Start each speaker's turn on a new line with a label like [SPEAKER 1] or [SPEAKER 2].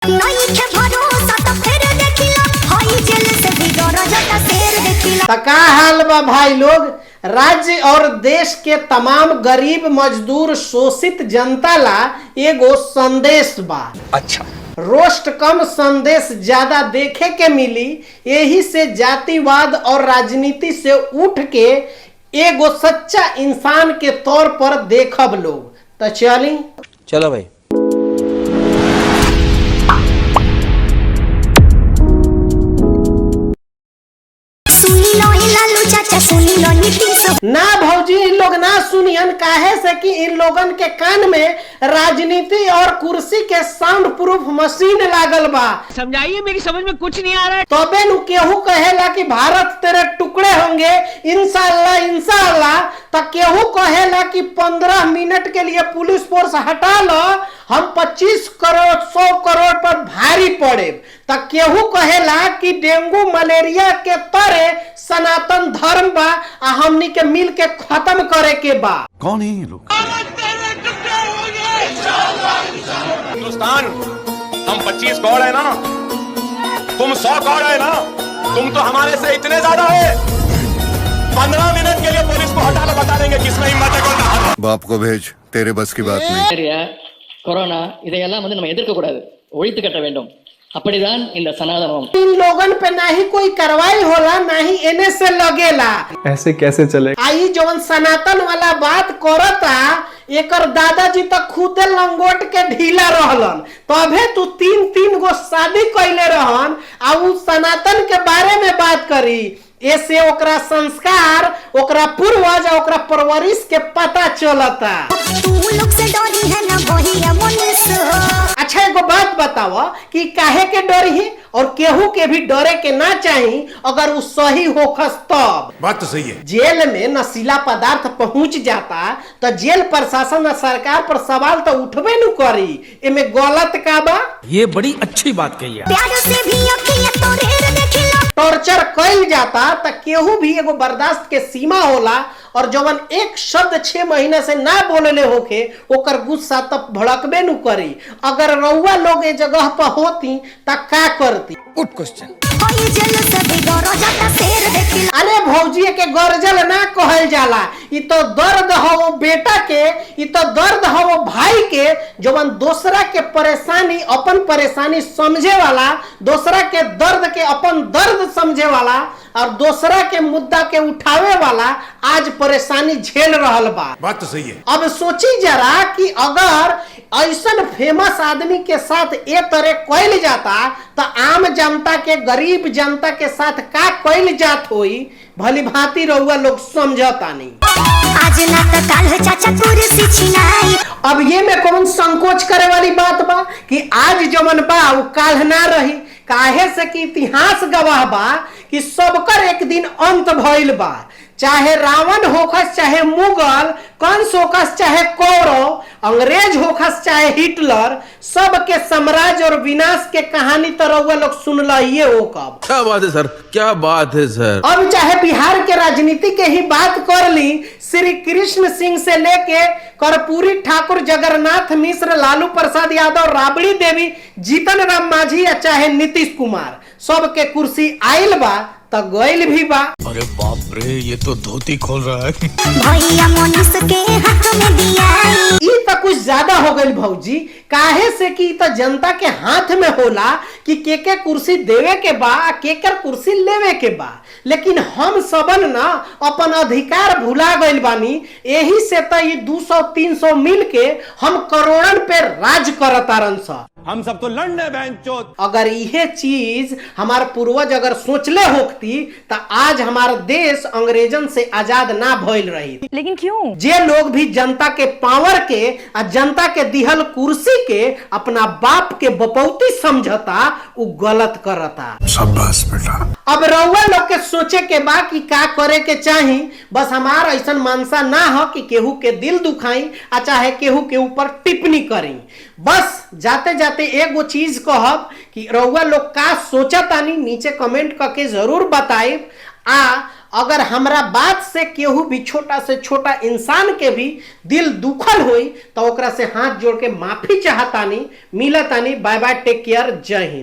[SPEAKER 1] का हाल बा भाई लोग। राज्य और देश के तमाम गरीब मजदूर शोषित जनता ला एगो संदेश बा।
[SPEAKER 2] अच्छा,
[SPEAKER 1] रोस्ट कम संदेश ज्यादा देखे के मिली, यही से जातिवाद और राजनीति से उठ के एगो सच्चा इंसान के तौर पर देखब लोग। तो चली
[SPEAKER 2] चलो भाई।
[SPEAKER 1] ना भौजी, इन लोग ना सुनियन, काहे से कि इन लोगन के कान में राजनीति और कुर्सी के साउंड प्रूफ मशीन लागल बा।
[SPEAKER 3] समझाइए, मेरी समझ में कुछ नहीं आ रहा है।
[SPEAKER 1] तबे नु केहू कहेला कि भारत तेरे टुकड़े होंगे इंशाअल्लाह इंशाअल्लाह, तो केहू कहेला कि 15 मिनट के लिए पुलिस फोर्स हटा लो, हम 25 करोड़ 100 करोड़ पर भारी पड़े। तो केहू कहेला कि डेंगू मलेरिया के तरह सनातन धर्म बा आ हमनी के मिल के खत्म करे के बा।
[SPEAKER 4] कौन है ये लोग?
[SPEAKER 5] हिंदुस्तान, हम 25 करोड़ है ना, तुम 100 करोड़ है ना, तुम तो हमारे से इतने ज्यादा है। 15 मिनट के लिए पुलिस को हटा लो, बता देंगे किसमें हिम्मत है।
[SPEAKER 4] बाप को भेज, तेरे बस की बात नहीं।
[SPEAKER 6] கொரோனா இதையெல்லாம் நம்ம எதிர்க்க கூடாது, ஒழித்து கட்ட வேண்டும்। அப்படிதான் இந்த சனாதனம்।
[SPEAKER 1] इन लोगन पे ना ही कोई कार्रवाई होला, ना ही एने से लगेला।
[SPEAKER 7] ऐसे कैसे चले?
[SPEAKER 1] आई जवन सनातन वाला बात करता, एकर दादाजी तो खुदे लंगोट के ढीला रहलन, तबे तू 3 गो शादी कैले रहन आ उ सनातन के बारे में बात करी। ऐसे ओकरा संस्कार, ओकरा पूर्वज, ओकरा परवरिश के पता चलता। तू लोग से डरी है ना बहिया मनुष्य। अच्छा एगो बात बताओ कि काहे के डरी है और केहू के भी डरे के ना चाहिए अगर वो सही होखस तब।
[SPEAKER 5] बात तो सही है। जेल
[SPEAKER 1] में नशीला पदार्थ पहुंच जाता तो जेल प्रशासन और सरकार पर सवाल तो उठबे न करी, एमे गलत का बा?
[SPEAKER 2] ये बड़ी अच्छी बात कही है।
[SPEAKER 1] टॉर्चर कइल जाता तो केहू भी एगो बर्दाश्त के सीमा होला, और जवन एक शब्द 6 महीने से ना बोलले होके ओकर गुस्सा तब भड़कबे न करी। अगर रउआ लोग ए जगह पर होती त का करती?
[SPEAKER 2] Good question.
[SPEAKER 1] अरे भौजी के गरजल ना कहल जाला, इ तो दर्द हो वो बेटा के, इ तो दर्द हो वो भाई के, जवन दूसरा के परेशानी अपन परेशानी समझे वाला, दूसरा के दर्द के अपन दर्द समझे वाला, और दूसरा के मुद्दा के उठावे वाला आज परेशानी झेल रहल बा।
[SPEAKER 5] बात तो सही है।
[SPEAKER 1] अब सोची जरा कि अगर ऐसा फेमस आदमी के साथ ए तरह कैल जाता तो आम जनता के, गरीब जनता के साथ का कैल जात होई, भली भांति रहुआ लोग समझता नहीं। आज ना तो काल चाचा कुर्सी छिनाई। अब ये में कौन संकोच करे वाली बात बा कि आज जमन बा वो काल ना रही। काहे से कि इतिहास गवाह बा कि सबकर एक दिन अंत भइल बा। चाहे रावण होखस, चाहे मुगल, कंस होखस, चाहे कौरव, अंग्रेज होखस, चाहे हिटलर, सबके साम्राज्य और विनाश के कहानी तो रउआ लोग सुन लिये हो। कब?
[SPEAKER 2] क्या बात है सर, क्या बात है सर।
[SPEAKER 1] अब चाहे बिहार के राजनीति के ही बात कर ली, श्री कृष्ण सिंह से लेके कर्पूरी ठाकुर, जगन्नाथ मिश्र, लालू प्रसाद यादव, राबड़ी देवी, जीतन राम मांझी, या चाहे नीतीश कुमार, सबके कुर्सी आइल बा तो गइल भी बा।
[SPEAKER 2] अरे बाप रे, ये तो धोती खोल रहा है।
[SPEAKER 1] भैया मनुष्य के हाथ में दिया। ई तो कुछ ज्यादा हो गइल भौजी, काहे से कि तो जनता के हाथ में होला कि के कुर्सी देवे के बा, के कुर्सी लेवे के बा। लेकिन हम सबन ना अपन अधिकार भुला गइल बानी, यही से तो ये 200-300 मिल के हम करोड़न पे राज करतारन सा।
[SPEAKER 5] हम सब तो लड़ने बेंचोद।
[SPEAKER 1] अगर यह चीज हमारे पूर्वज अगर सोचले होती तो आज हमारा देश अंग्रेजन से आजाद ना भइल रही।
[SPEAKER 8] लेकिन क्यों?
[SPEAKER 1] जे लोग भी जनता के पावर के आ जनता के दिहल कुर्सी के अपना बाप के बपौती समझता, वो गलत करता।
[SPEAKER 4] शाबाश बेटा।
[SPEAKER 1] अब रउआ लोग के सोचे के बा कि का करे के चाही। बस हमारा ऐसा मानसा ना हो कि केहू के दिल दुखाई आ चाहे केहू के ऊपर टिप्पणी करी। बस जाते जाते एगो चीज कहब कि रउआ लोग का सोचतानी नीचे कमेंट करके जरूर बताइब। आ अगर हमरा बात से केहू भी छोटा से छोटा इंसान के भी दिल दुखल होई तो ओकरा से हाथ जोड़ के माफी चाहतानी। मिलतानी। बाय बाय, टेक केयर, जय हिंद।